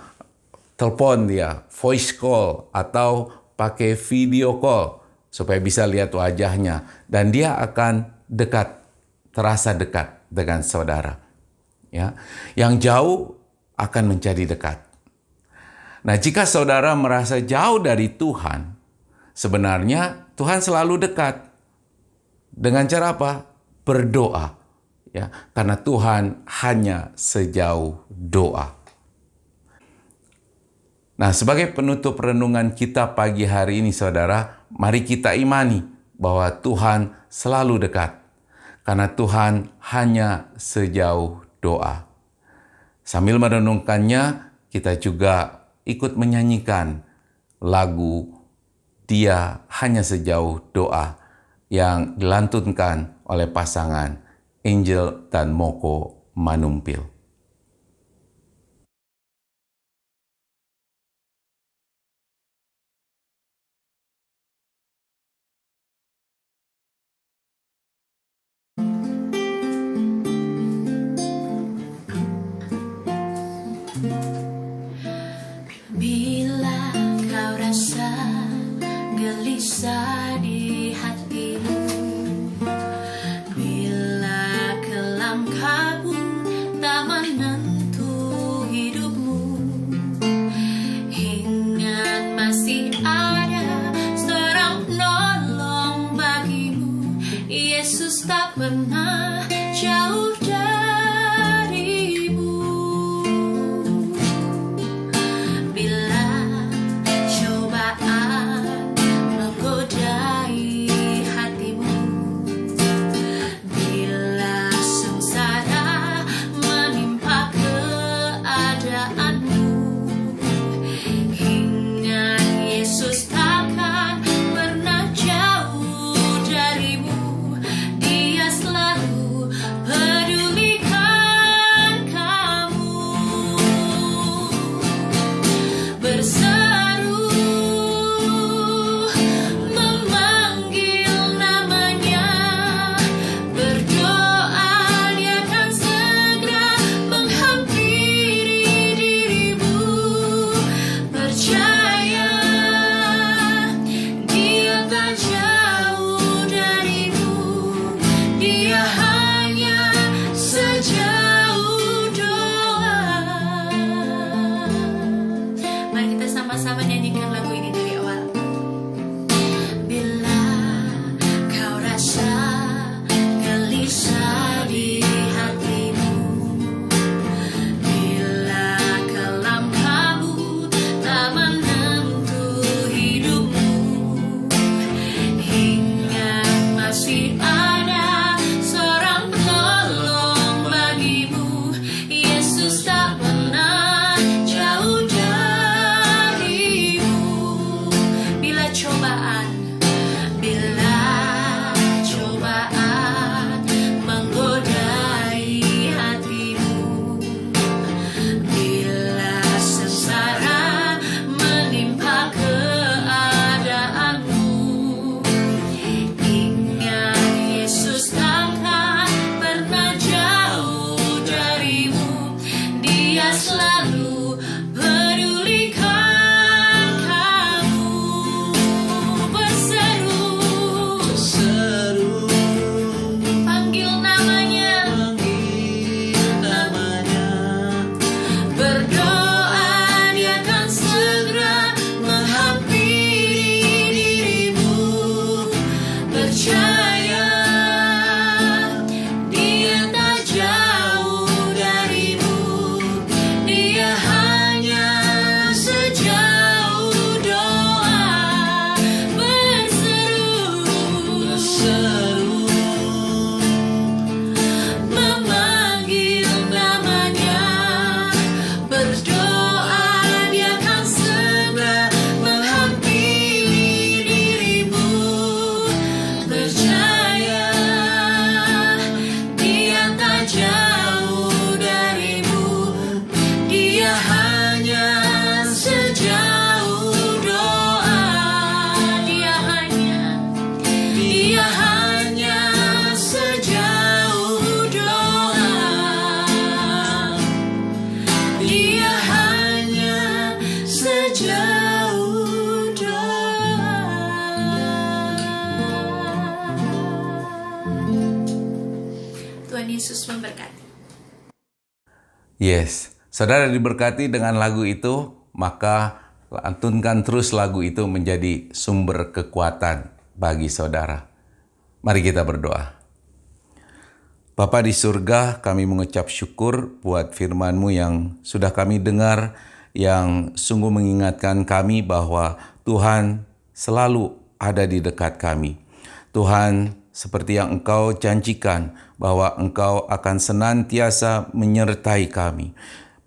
telepon dia, voice call atau pakai video call supaya bisa lihat wajahnya, dan dia akan dekat, terasa dekat dengan saudara. Ya, yang jauh akan menjadi dekat. Nah, jika saudara merasa jauh dari Tuhan, sebenarnya Tuhan selalu dekat. Dengan cara apa? Berdoa. Ya, karena Tuhan hanya sejauh doa. Nah, sebagai penutup renungan kita pagi hari ini, saudara, mari kita imani bahwa Tuhan selalu dekat. Karena Tuhan hanya sejauh doa. Sambil merenungkannya, kita juga ikut menyanyikan lagu Dia Hanya Sejauh Doa yang dilantunkan oleh pasangan Angel dan Moko Manumpil. Yes, saudara diberkati dengan lagu itu, maka lantunkan terus lagu itu menjadi sumber kekuatan bagi saudara. Mari kita berdoa. Bapa di surga, kami mengucap syukur buat firman-Mu yang sudah kami dengar, yang sungguh mengingatkan kami bahwa Tuhan selalu ada di dekat kami. Tuhan, seperti yang Engkau janjikan bahwa Engkau akan senantiasa menyertai kami.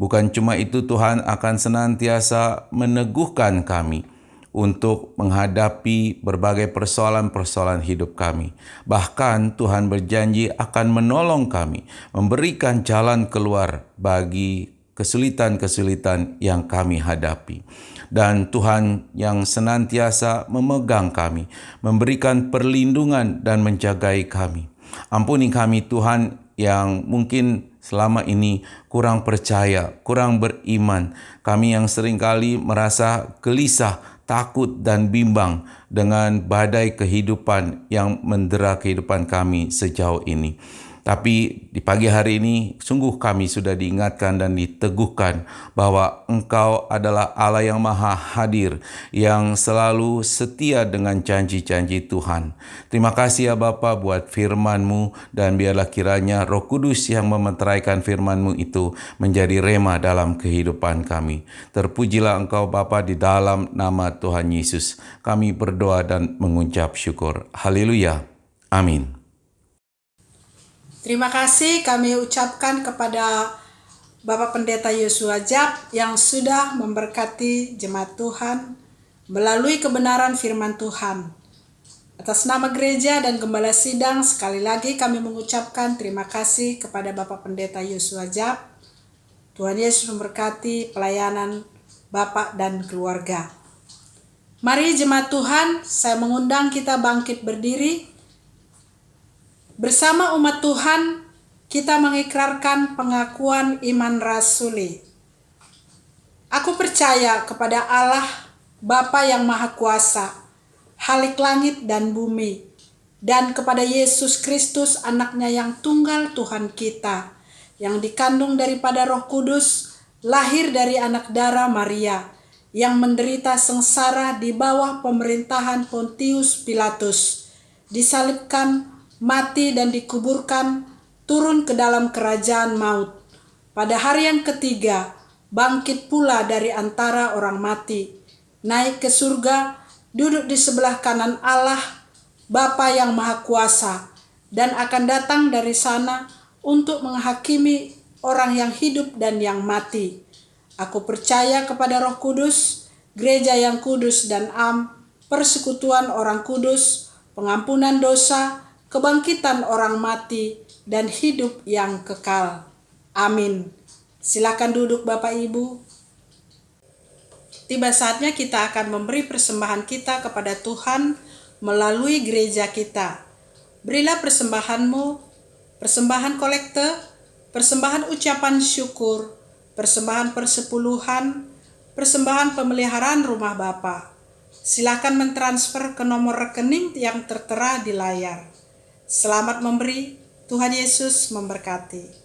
Bukan cuma itu, Tuhan akan senantiasa meneguhkan kami untuk menghadapi berbagai persoalan-persoalan hidup kami. Bahkan Tuhan berjanji akan menolong kami, memberikan jalan keluar bagi kesulitan-kesulitan yang kami hadapi. Dan Tuhan yang senantiasa memegang kami, memberikan perlindungan dan menjagai kami. Ampuni kami Tuhan yang mungkin selama ini kurang percaya, kurang beriman. Kami yang seringkali merasa gelisah, takut dan bimbang dengan badai kehidupan yang mendera kehidupan kami sejauh ini. Tapi di pagi hari ini sungguh kami sudah diingatkan dan diteguhkan bahwa Engkau adalah Allah yang maha hadir, yang selalu setia dengan janji-janji Tuhan. Terima kasih ya Bapa buat firman-Mu, dan biarlah kiranya Roh Kudus yang memeteraikan firman-Mu itu menjadi rema dalam kehidupan kami. Terpujilah Engkau Bapa, di dalam nama Tuhan Yesus kami berdoa dan mengucap syukur. Haleluya. Amin. Terima kasih kami ucapkan kepada Bapak Pendeta Yosua Jab yang sudah memberkati jemaat Tuhan melalui kebenaran firman Tuhan. Atas nama gereja dan gembala sidang, sekali lagi kami mengucapkan terima kasih kepada Bapak Pendeta Yosua Jab. Tuhan Yesus memberkati pelayanan Bapak dan keluarga. Mari jemaat Tuhan, saya mengundang kita bangkit berdiri. Bersama umat Tuhan, kita mengikrarkan pengakuan iman rasuli. Aku percaya kepada Allah, Bapa yang Maha Kuasa, Halik langit dan bumi, dan kepada Yesus Kristus, Anaknya yang tunggal Tuhan kita, yang dikandung daripada Roh Kudus, lahir dari anak darah Maria, yang menderita sengsara di bawah pemerintahan Pontius Pilatus, disalibkan, mati dan dikuburkan, turun ke dalam kerajaan maut. Pada hari yang ketiga, bangkit pula dari antara orang mati, naik ke surga, duduk di sebelah kanan Allah, Bapa yang Maha Kuasa, dan akan datang dari sana untuk menghakimi orang yang hidup dan yang mati. Aku percaya kepada Roh Kudus, gereja yang kudus dan persekutuan orang kudus, pengampunan dosa, kebangkitan orang mati, dan hidup yang kekal. Amin. Silakan duduk Bapak Ibu. Tiba saatnya kita akan memberi persembahan kita kepada Tuhan melalui gereja kita. Berilah persembahanmu, persembahan kolekte, persembahan ucapan syukur, persembahan persepuluhan, persembahan pemeliharaan rumah Bapa. Silakan mentransfer ke nomor rekening yang tertera di layar. Selamat memberi, Tuhan Yesus memberkati.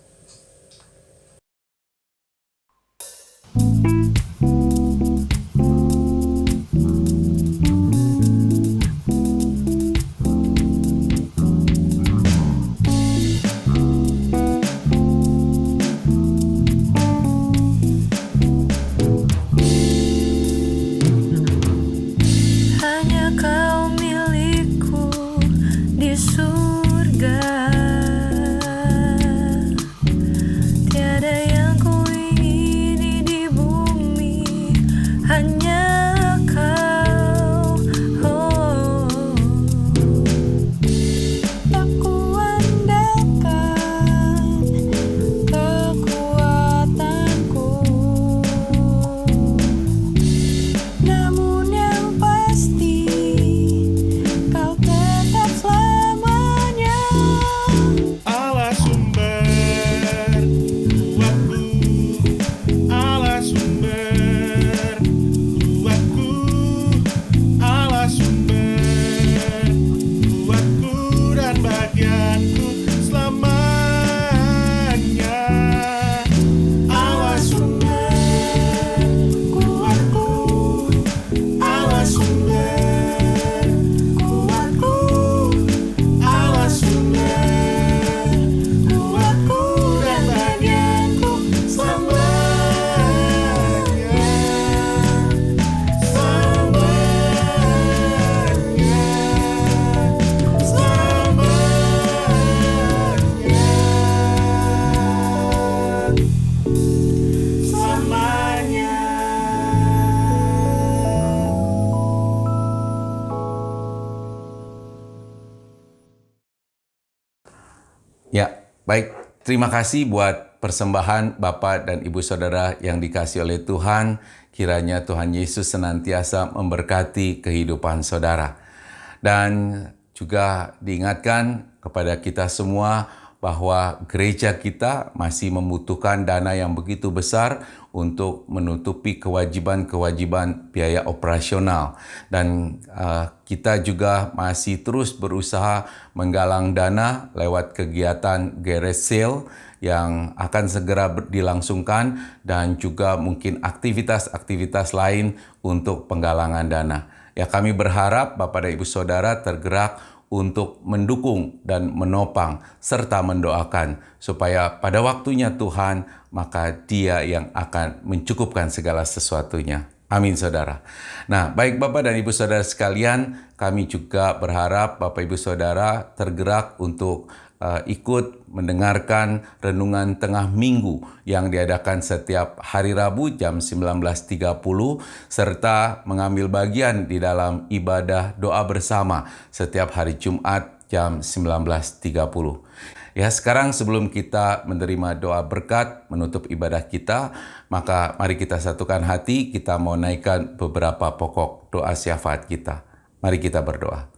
Baik, terima kasih buat persembahan Bapak dan Ibu Saudara yang dikasih oleh Tuhan. Kiranya Tuhan Yesus senantiasa memberkati kehidupan saudara. Dan juga diingatkan kepada kita semua bahwa gereja kita masih membutuhkan dana yang begitu besar untuk menutupi kewajiban-kewajiban biaya operasional. Dan kita juga masih terus berusaha menggalang dana lewat kegiatan garage sale yang akan segera dilangsungkan dan juga mungkin aktivitas-aktivitas lain untuk penggalangan dana. Ya, kami berharap Bapak dan Ibu Saudara tergerak untuk mendukung dan menopang serta mendoakan supaya pada waktunya Tuhan maka Dia yang akan mencukupkan segala sesuatunya. Amin, saudara. Nah, baik Bapak dan Ibu Saudara sekalian, kami juga berharap Bapak Ibu Saudara tergerak untuk ikut mendengarkan renungan tengah minggu yang diadakan setiap hari Rabu jam 19.30 serta mengambil bagian di dalam ibadah doa bersama setiap hari Jumat jam 19.30. Ya, sekarang sebelum kita menerima doa berkat menutup ibadah kita, maka mari kita satukan hati, kita mau naikkan beberapa pokok doa syafaat kita. Mari kita berdoa.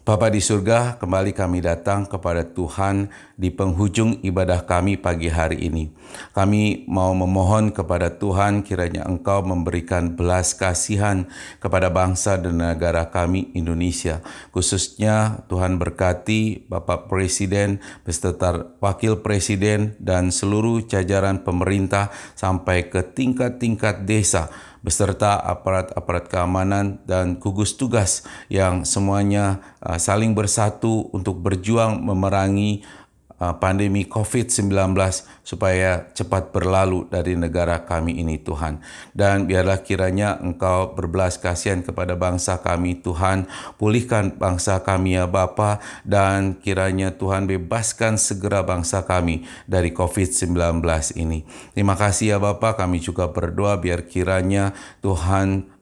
Bapa di surga, kembali kami datang kepada Tuhan di penghujung ibadah kami pagi hari ini. Kami mau memohon kepada Tuhan kiranya Engkau memberikan belas kasihan kepada bangsa dan negara kami Indonesia. Khususnya Tuhan berkati Bapak Presiden beserta Wakil Presiden dan seluruh jajaran pemerintah sampai ke tingkat-tingkat desa, beserta aparat-aparat keamanan dan gugus tugas yang semuanya saling bersatu untuk berjuang memerangi pandemi COVID-19 supaya cepat berlalu dari negara kami ini Tuhan. Dan biarlah kiranya Engkau berbelas kasihan kepada bangsa kami Tuhan, pulihkan bangsa kami ya Bapa, dan kiranya Tuhan bebaskan segera bangsa kami dari COVID-19 ini. Terima kasih ya Bapa, kami juga berdoa biar kiranya Tuhan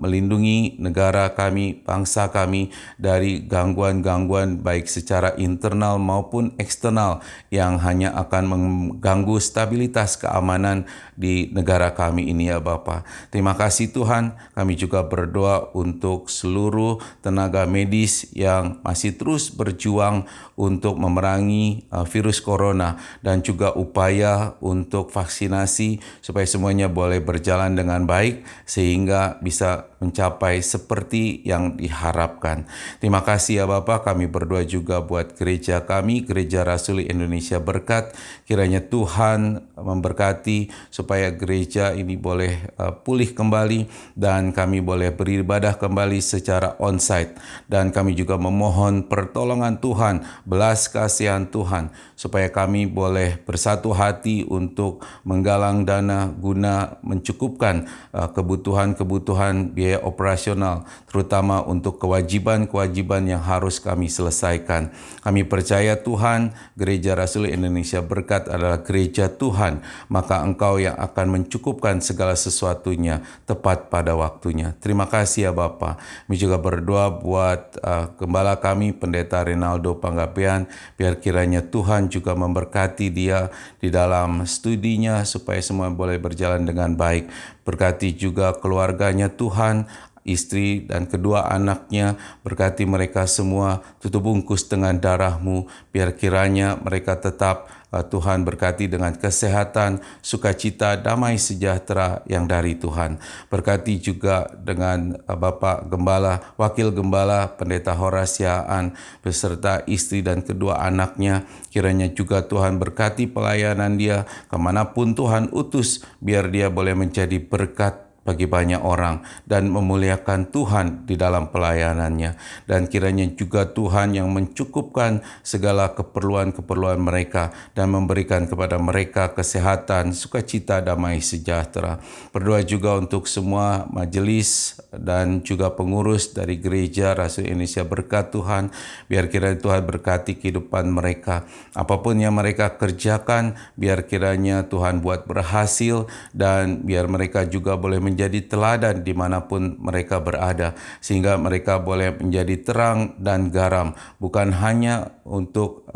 melindungi negara kami, bangsa kami dari gangguan-gangguan baik secara internal maupun eksternal yang hanya akan mengganggu stabilitas keamanan di negara kami ini ya Bapa. Terima kasih Tuhan, kami juga berdoa untuk seluruh tenaga medis yang masih terus berjuang untuk memerangi virus corona dan juga upaya untuk vaksinasi supaya semuanya boleh berjalan dengan baik sehingga bisa mencapai seperti yang diharapkan. Terima kasih ya Bapa, kami berdoa juga buat gereja kami, Gereja Rasuli Indonesia Berkat. Kiranya Tuhan memberkati supaya gereja ini boleh pulih kembali dan kami boleh beribadah kembali secara onsite. Dan kami juga memohon pertolongan Tuhan, belas kasihan Tuhan, supaya kami boleh bersatu hati untuk menggalang dana guna mencukupkan kebutuhan-kebutuhan biaya operasional, terutama untuk kewajiban-kewajiban yang harus kami selesaikan. Kami percaya Tuhan, Gereja Rasul Indonesia Berkat adalah gereja Tuhan, maka Engkau yang akan mencukupkan segala sesuatunya tepat pada waktunya. Terima kasih ya Bapa. Kami juga berdoa buat gembala kami, Pendeta Rinaldo Panggabean, biar kiranya Tuhan juga memberkati dia di dalam studinya supaya semua boleh berjalan dengan baik. Berkati juga keluarganya Tuhan, istri dan kedua anaknya, berkati mereka semua, tutup bungkus dengan darah-Mu, biar kiranya mereka tetap Tuhan berkati dengan kesehatan, sukacita, damai sejahtera yang dari Tuhan. Berkati juga dengan Bapak Gembala, Wakil Gembala, Pendeta Horasiaan, beserta istri dan kedua anaknya. Kiranya juga Tuhan berkati pelayanan dia, kemanapun Tuhan utus, biar dia boleh menjadi berkat bagi banyak orang dan memuliakan Tuhan di dalam pelayanannya. Dan kiranya juga Tuhan yang mencukupkan segala keperluan-keperluan mereka dan memberikan kepada mereka kesehatan, sukacita, damai sejahtera. Berdoa juga untuk semua majelis dan juga pengurus dari Gereja Rasul Indonesia Berkat Tuhan, biar kiranya Tuhan berkati kehidupan mereka. Apapun yang mereka kerjakan, biar kiranya Tuhan buat berhasil dan biar mereka juga boleh menjadi teladan dimanapun mereka berada, sehingga mereka boleh menjadi terang dan garam, bukan hanya untuk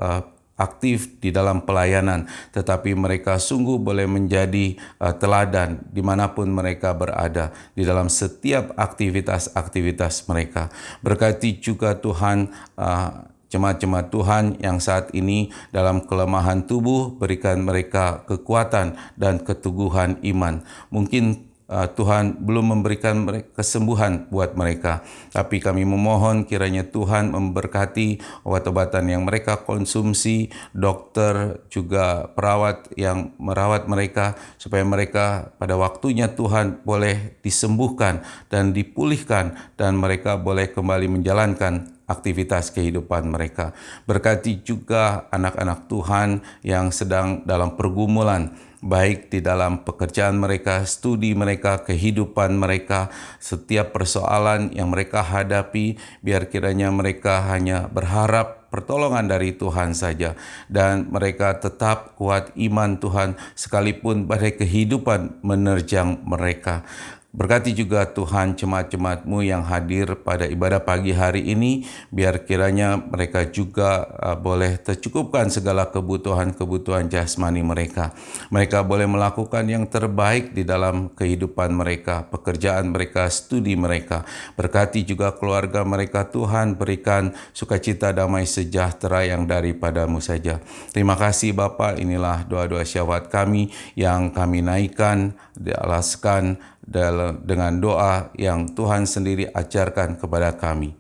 aktif di dalam pelayanan, tetapi mereka sungguh boleh menjadi teladan dimanapun mereka berada, di dalam setiap aktivitas-aktivitas mereka. Berkati juga Tuhan jemaat-jemaat Tuhan yang saat ini dalam kelemahan tubuh, berikan mereka kekuatan dan keteguhan iman. Mungkin Tuhan belum memberikan kesembuhan buat mereka, tapi kami memohon kiranya Tuhan memberkati obat-obatan yang mereka konsumsi, dokter juga perawat yang merawat mereka, supaya mereka pada waktunya Tuhan boleh disembuhkan dan dipulihkan, dan mereka boleh kembali menjalankan aktivitas kehidupan mereka. Berkati juga anak-anak Tuhan yang sedang dalam pergumulan, baik di dalam pekerjaan mereka, studi mereka, kehidupan mereka, setiap persoalan yang mereka hadapi, biar kiranya mereka hanya berharap pertolongan dari Tuhan saja, dan mereka tetap kuat iman Tuhan sekalipun badai kehidupan menerjang mereka. Berkati juga Tuhan jemaat-jemaat-Mu yang hadir pada ibadah pagi hari ini, biar kiranya mereka juga boleh tercukupkan segala kebutuhan-kebutuhan jasmani mereka. Mereka boleh melakukan yang terbaik di dalam kehidupan mereka, pekerjaan mereka, studi mereka. Berkati juga keluarga mereka Tuhan, berikan sukacita, damai sejahtera yang daripada-Mu saja. Terima kasih Bapa, inilah doa-doa syafaat kami yang kami naikkan, dialaskan dengan doa yang Tuhan sendiri ajarkan kepada kami.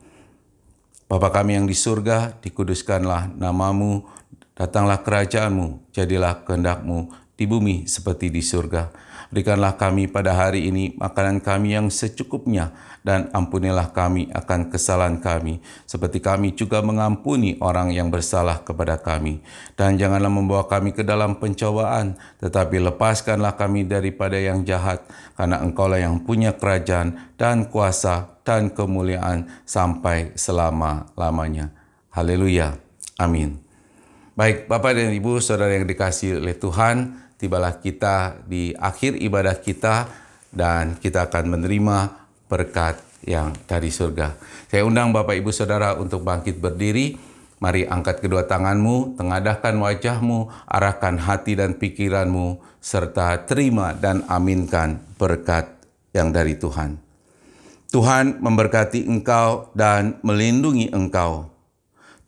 Bapa kami yang di surga, dikuduskanlah nama-Mu, datanglah kerajaan-Mu, jadilah kehendak-Mu di bumi seperti di surga. Berikanlah kami pada hari ini makanan kami yang secukupnya, dan ampunilah kami akan kesalahan kami, seperti kami juga mengampuni orang yang bersalah kepada kami. Dan janganlah membawa kami ke dalam pencobaan, tetapi lepaskanlah kami daripada yang jahat, karena Engkaulah yang punya kerajaan dan kuasa dan kemuliaan sampai selama-lamanya. Haleluya. Amin. Baik, Bapak dan Ibu, saudara yang dikasihi oleh Tuhan, tibalah kita di akhir ibadah kita, dan kita akan menerima berkat yang dari surga. Saya undang Bapak Ibu Saudara untuk bangkit berdiri. Mari angkat kedua tanganmu, tengadahkan wajahmu, arahkan hati dan pikiranmu, serta terima dan aminkan berkat yang dari Tuhan. Tuhan memberkati engkau dan melindungi engkau.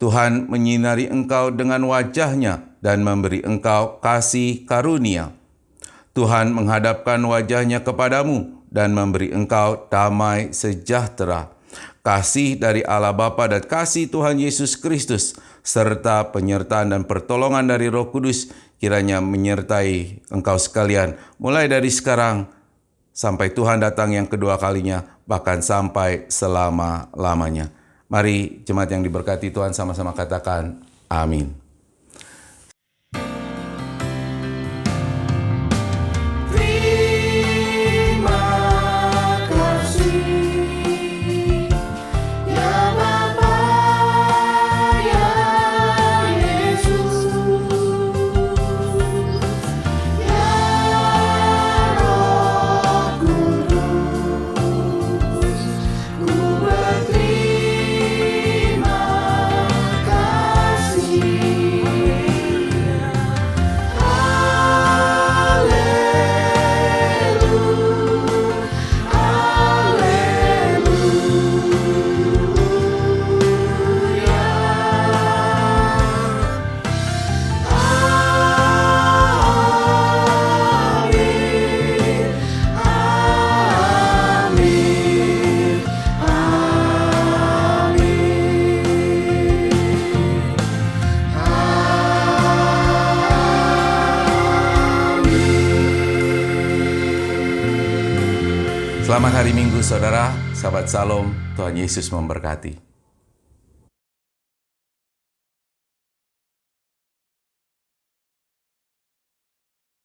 Tuhan menyinari engkau dengan wajah-Nya dan memberi engkau kasih karunia. Tuhan menghadapkan wajah-Nya kepadamu dan memberi engkau damai sejahtera. Kasih dari Allah Bapa dan kasih Tuhan Yesus Kristus, serta penyertaan dan pertolongan dari Roh Kudus, kiranya menyertai engkau sekalian, mulai dari sekarang sampai Tuhan datang yang kedua kalinya, bahkan sampai selama-lamanya. Mari jemaat yang diberkati Tuhan sama-sama katakan amin. Selamat hari Minggu, saudara. Sahabat Salom, Tuhan Yesus memberkati.